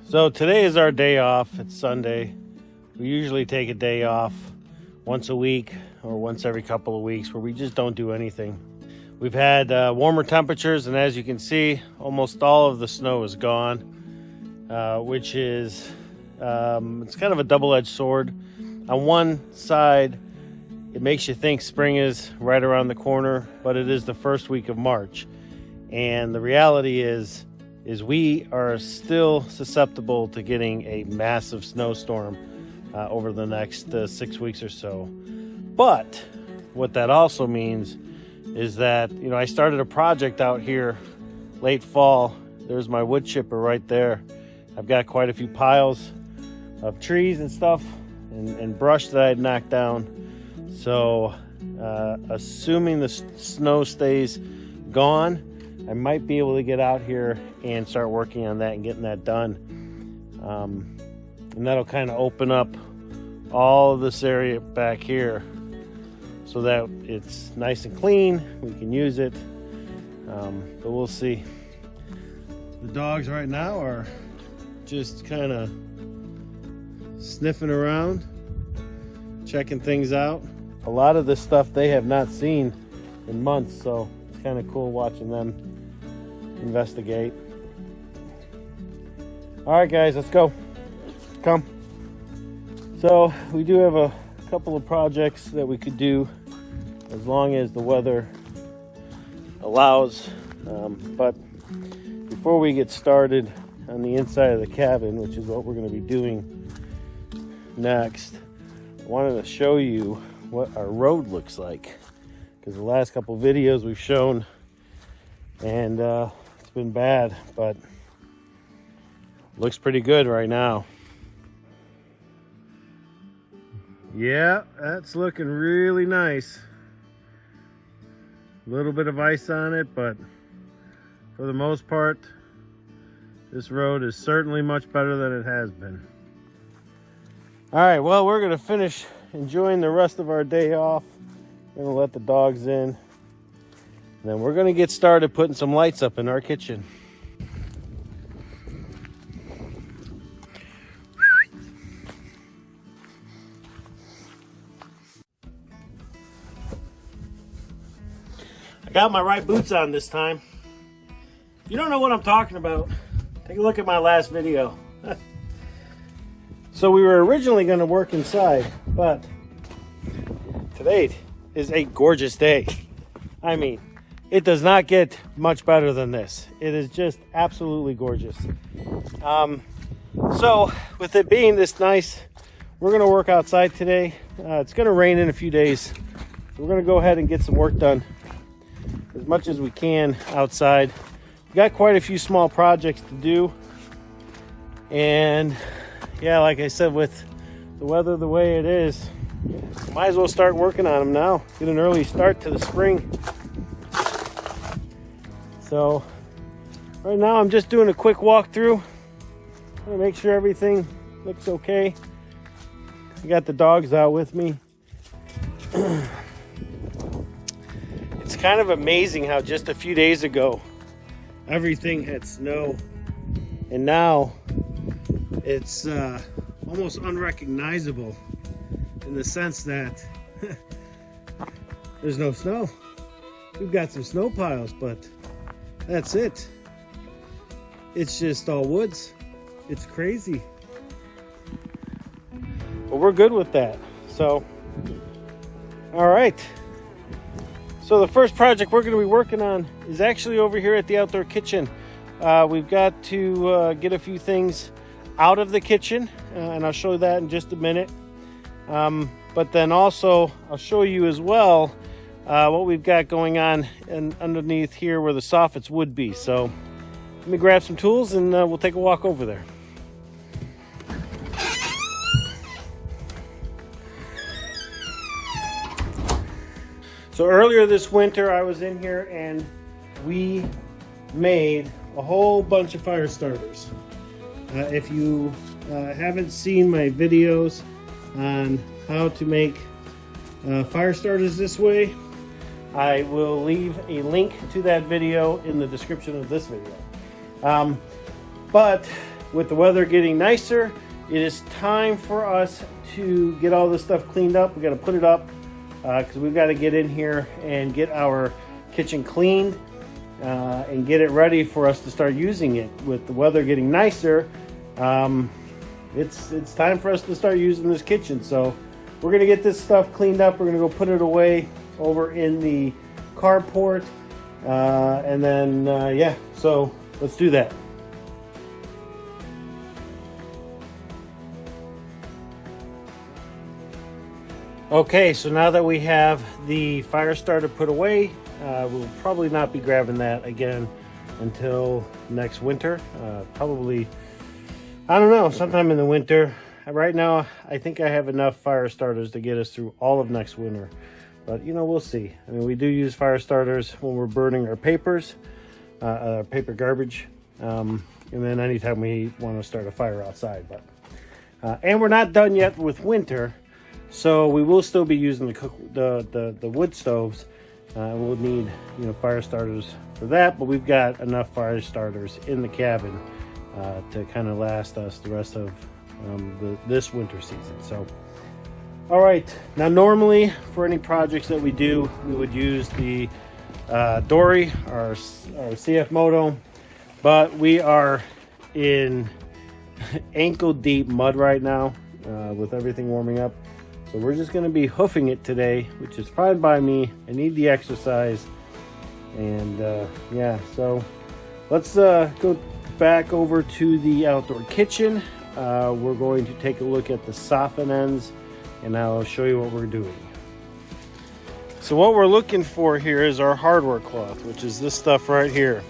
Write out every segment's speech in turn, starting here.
So today is our day off. It's Sunday. We usually take a day off once a week or once every couple of weeks where we just don't do anything. We've had warmer temperatures, and as you can see, almost all of the snow is gone, which is it's kind of a double-edged sword. On one side, it makes you think spring is right around the corner, but it is the first week of March. And the reality is we are still susceptible to getting a massive snowstorm over the next 6 weeks or so. But what that also means is that, you know, I started a project out here late fall. There's my wood chipper right there. I've got quite a few piles of trees and stuff and brush that I had knocked down. So assuming the snow stays gone, I might be able to get out here and start working on that and getting that done. And that'll kind of open up all of this area back here so that it's nice and clean. We can use it, but we'll see. The dogs right now are just kind of sniffing around, checking things out. A lot of this stuff they have not seen in months, so it's kind of cool watching them investigate. All right, guys, let's go. Come. So we do have a couple of projects that we could do as long as the weather allows. But before we get started on the inside of the cabin, which is what we're going to be doing next, I wanted to show you what our road looks like, because the last couple videos we've shown, and it's been bad, but looks pretty good right now. Yeah, that's looking really nice. A little bit of ice on it, but for the most part, this road is certainly much better than it has been. All right, well, we're gonna finish enjoying the rest of our day off. We're gonna let the dogs in, and then we're gonna get started putting some lights up in our kitchen. I got my right boots on this time. If you don't know what I'm talking about, take a look at my last video. So we were originally going to work inside, but today is a gorgeous day. I mean, it does not get much better than this. It is just absolutely gorgeous. So with it being this nice, we're going to work outside today. It's going to rain in a few days, so we're going to go ahead and get some work done as much as we can outside. We've got quite a few small projects to do, and yeah, like I said, with the weather the way it is, might as well start working on them now. Get an early start to the spring. So right now I'm just doing a quick walkthrough. I'm gonna make sure everything looks okay. I got the dogs out with me. It's kind of amazing how just a few days ago everything had snow, and now it's almost unrecognizable in the sense that there's no snow. We've got some snow piles, but that's it. It's just all woods. It's crazy. But we're good with that. So, all right. So the first project we're going to be working on is actually over here at the outdoor kitchen. We've got to get a few things out of the kitchen, and I'll show you that in just a minute. But then also I'll show you as well what we've got going on and underneath here where the soffits would be. So let me grab some tools and we'll take a walk over there. So earlier this winter I was in here and we made a whole bunch of fire starters. If you haven't seen my videos on how to make fire starters this way, I will leave a link to that video in the description of this video. But with the weather getting nicer, it is time for us to get all this stuff cleaned up. We got to put it up because we've got to get in here and get our kitchen cleaned and get it ready for us to start using it. With the weather getting nicer, it's time for us to start using this kitchen. So we're gonna get this stuff cleaned up. We're gonna go put it away over in the carport, and then yeah, so let's do that. Okay, so now that we have the fire starter put away, we'll probably not be grabbing that again until next winter. Probably, I don't know, sometime in the winter. Right now, I think I have enough fire starters to get us through all of next winter. But, you know, we'll see. I mean, we do use fire starters when we're burning our papers, paper garbage, and then anytime we want to start a fire outside. But and we're not done yet with winter, so we will still be using the wood stoves. We'll need, you know, fire starters for that, but we've got enough fire starters in the cabin to kind of last us the rest of this winter season. So, all right, now normally for any projects that we do, we would use the dory, our CF Moto, but we are in ankle deep mud right now with everything warming up. So we're just going to be hoofing it today, which is fine by me. I need the exercise. And yeah, so let's go back over to the outdoor kitchen. We're going to take a look at the soffit ends, and I'll show you what we're doing. So what we're looking for here is our hardware cloth, which is this stuff right here.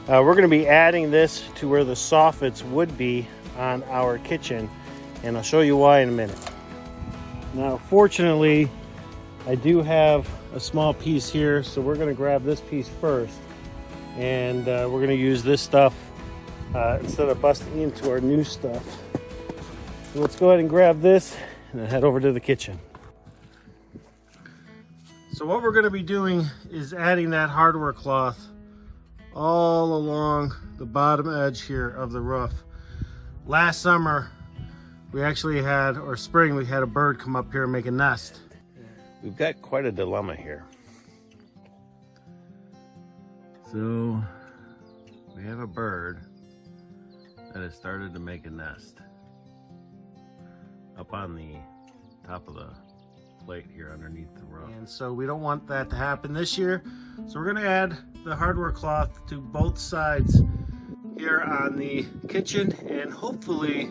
We're going to be adding this to where the soffits would be on our kitchen, and I'll show you why in a minute. Now, fortunately, I do have a small piece here, so we're going to grab this piece first, and we're going to use this stuff instead of busting into our new stuff. So let's go ahead and grab this and then head over to the kitchen. So what we're going to be doing is adding that hardware cloth all along the bottom edge here of the roof. Last summer, we actually had, or spring, we had a bird come up here and make a nest. We've got quite a dilemma here. So we have a bird that has started to make a nest up on the top of the plate here underneath the roof. And so we don't want that to happen this year. So we're gonna add the hardware cloth to both sides here on the kitchen, and hopefully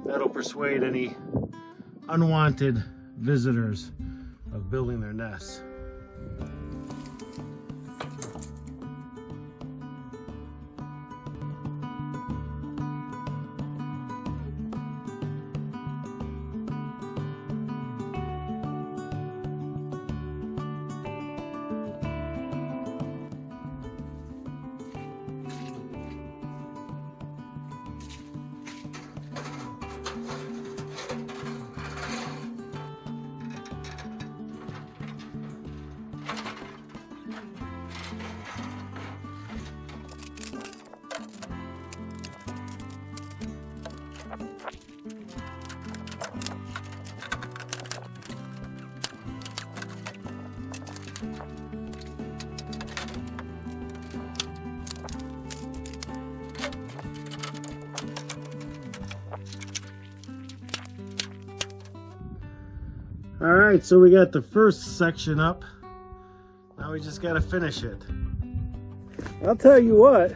that'll persuade any unwanted visitors of building their nests. All right, so we got the first section up. Now we just got to finish it. I'll tell you what,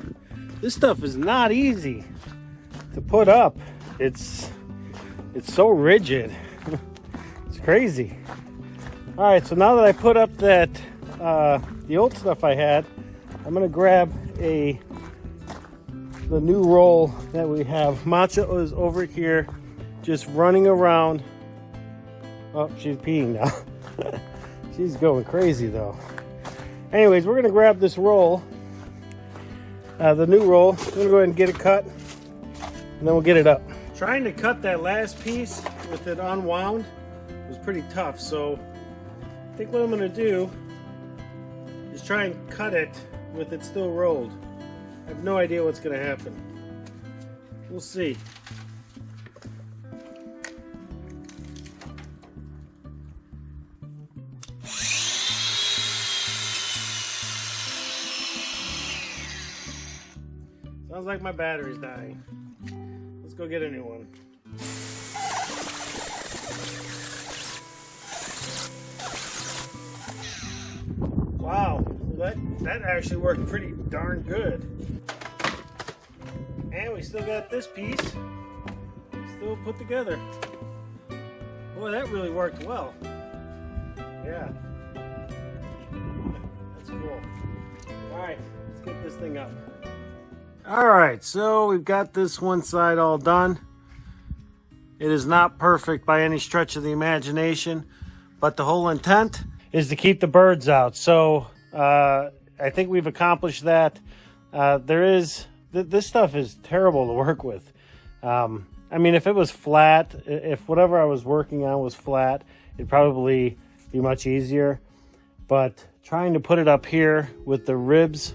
this stuff is not easy to put up. It's so rigid. It's crazy. All right, so now that I put up that the old stuff I had, I'm gonna grab the new roll that we have. Matcha is over here just running around. Oh, she's peeing now. She's going crazy though. Anyways, we're gonna grab this roll, the new roll. I'm gonna go ahead and get it cut, and then we'll get it up. Trying to cut that last piece with it unwound was pretty tough, so I think what I'm gonna do is try and cut it with it still rolled. I have no idea what's gonna happen. We'll see. Sounds like my battery's dying. Let's go get a new one. Wow, that actually worked pretty darn good. And we still got this piece still put together. Boy, that really worked well. Yeah. That's cool. Alright, let's get this thing up. Alright, so we've got this one side all done. It is not perfect by any stretch of the imagination, but the whole intent is to keep the birds out. So I think we've accomplished that. This stuff is terrible to work with. I mean, if it was flat, if whatever I was working on was flat, it'd probably be much easier. But trying to put it up here with the ribs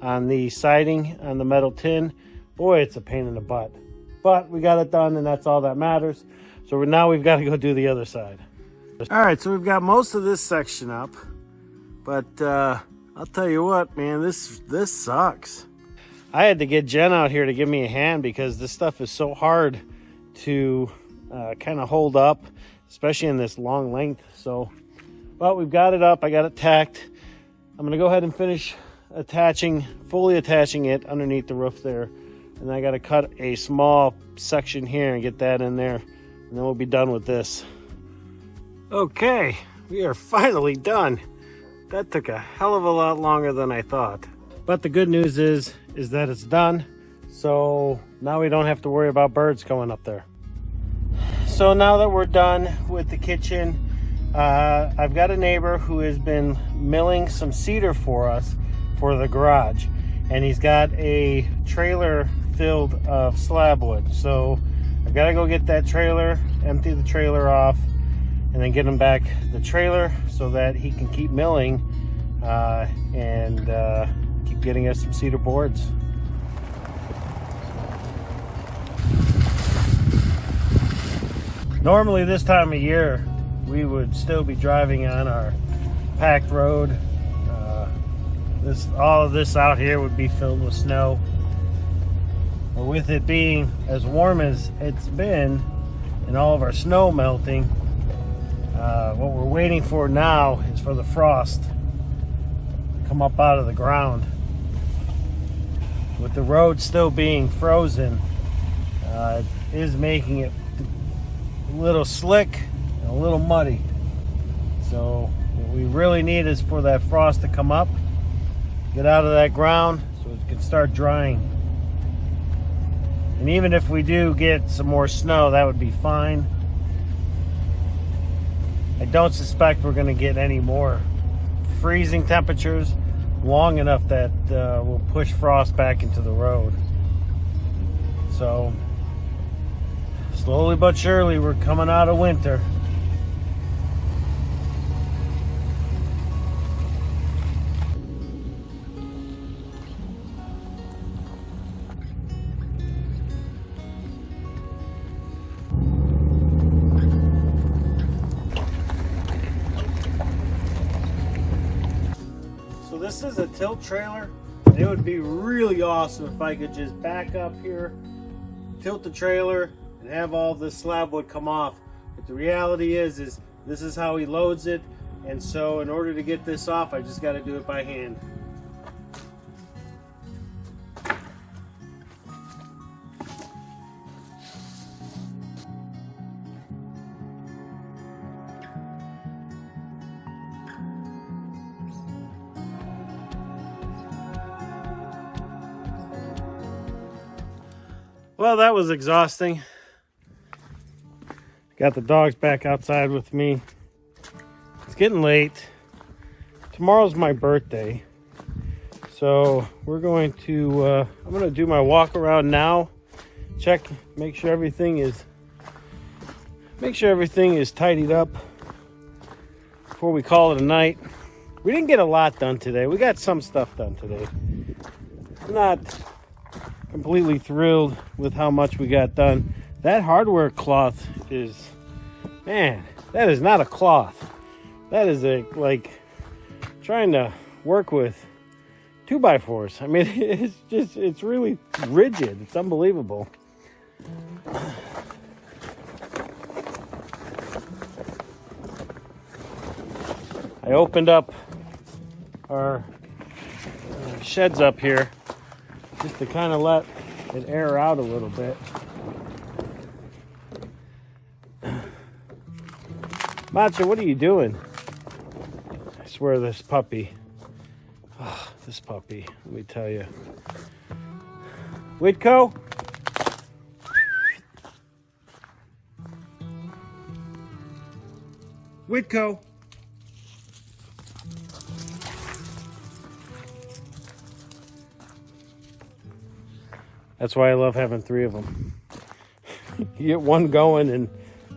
on the siding on the metal tin, boy, it's a pain in the butt. But we got it done, and that's all that matters. So now we've got to go do the other side. All right, so we've got most of this section up, but I'll tell you what, man, this sucks. I had to get Jen out here to give me a hand because this stuff is so hard to kind of hold up, especially in this long length. So, well, we've got it up. I got it tacked. I'm going to go ahead and finish fully attaching it underneath the roof there. And I got to cut a small section here and get that in there. And then we'll be done with this. Okay, we are finally done. That took a hell of a lot longer than I thought. But the good news is that it's done. So now we don't have to worry about birds going up there. So now that we're done with the kitchen, I've got a neighbor who has been milling some cedar for us for the garage. And he's got a trailer filled of slab wood. So I've got to go get that trailer, empty the trailer off, and then get him back the trailer so that he can keep milling and keep getting us some cedar boards. Normally this time of year we would still be driving on our packed road. All of this out here would be filled with snow. But with it being as warm as it's been and all of our snow melting, what we're waiting for now is for the frost to come up out of the ground. With the road still being frozen, it is making it a little slick and a little muddy. So what we really need is for that frost to come up, get out of that ground so it can start drying. And even if we do get some more snow, that would be fine. I don't suspect we're going to get any more freezing temperatures long enough that will push frost back into the road. So slowly but surely we're coming out of winter. This is a tilt trailer, and it would be really awesome if I could just back up here, tilt the trailer, and have all this slab wood come off. But the reality is this is how he loads it, and so in order to get this off, I just got to do it by hand. Well, that was exhausting. Got the dogs back outside with me. It's getting late. Tomorrow's my birthday. So we're going to, I'm going to do my walk around now. Check, make sure everything is tidied up before we call it a night. We didn't get a lot done today. We got some stuff done today. completely thrilled with how much we got done. That hardware cloth is, man, that is not a cloth. That is like trying to work with 2x4s. I mean, it's really rigid. It's unbelievable. I opened up our sheds up here just to kind of let it air out a little bit. Macho, what are you doing? I swear this puppy, let me tell you. Whitco? Whitco? That's why I love having 3 of them. You get one going and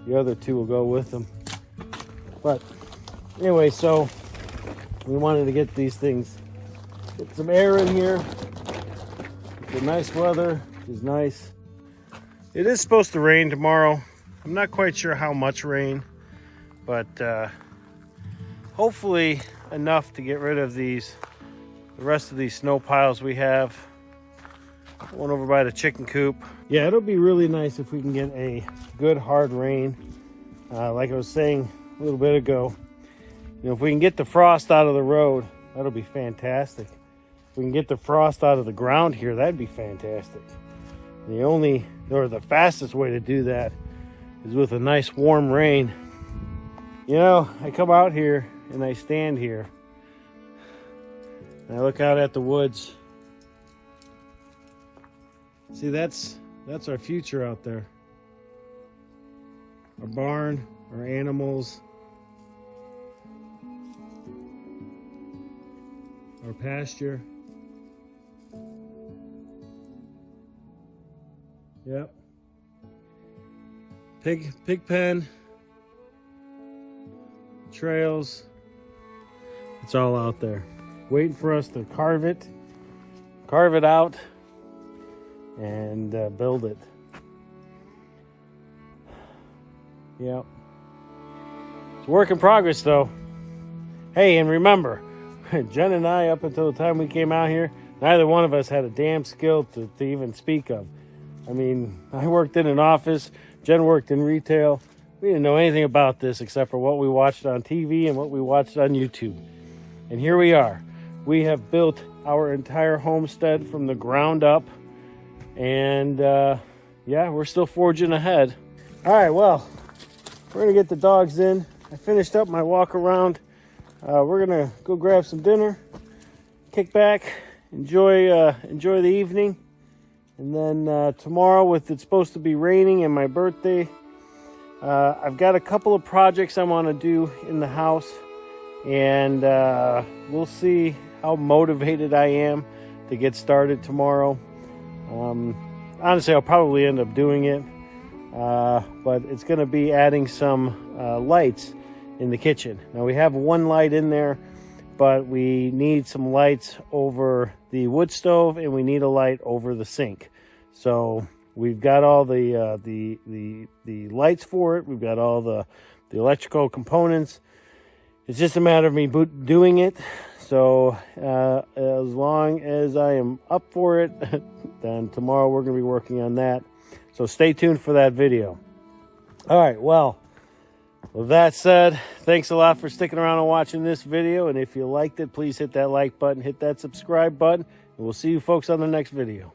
the other 2 will go with them. But anyway, so we wanted to get these things, get some air in here. The nice weather is nice. It is supposed to rain tomorrow. I'm not quite sure how much rain, but hopefully enough to get rid of the rest of these snow piles we have. One over by the chicken coop. Yeah, it'll be really nice if we can get a good hard rain. Like I was saying a little bit ago, you know, if we can get the frost out of the road, that'll be fantastic. If we can get the frost out of the ground here, that'd be fantastic. The fastest way to do that is with a nice warm rain. You know, I come out here and I stand here and I look out at the woods. See, that's our future out there. Our barn, our animals, our pasture. Yep. Pig pen, trails. It's all out there, waiting for us to carve it out, and build it. Yep. It's a work in progress, though. Hey, and remember, Jen and I, up until the time we came out here, neither one of us had a damn skill to even speak of. I mean, I worked in an office, Jen worked in retail. We didn't know anything about this except for what we watched on TV and what we watched on YouTube. And here we are. We have built our entire homestead from the ground up. And yeah, we're still forging ahead. All right, well, we're gonna get the dogs in. I finished up my walk around. We're gonna go grab some dinner, kick back, enjoy the evening, and then tomorrow, with it supposed to be raining and my birthday, I've got a couple of projects I want to do in the house, and we'll see how motivated I am to get started tomorrow. Honestly, I'll probably end up doing it, but it's going to be adding some lights in the kitchen. Now, we have one light in there, but we need some lights over the wood stove, and we need a light over the sink. So we've got all the lights for it. We've got all the electrical components. It's just a matter of me doing it. So as long as I am up for it, then tomorrow we're going to be working on that. So stay tuned for that video. All right, well, with that said, thanks a lot for sticking around and watching this video. And if you liked it, please hit that like button, hit that subscribe button, and we'll see you folks on the next video.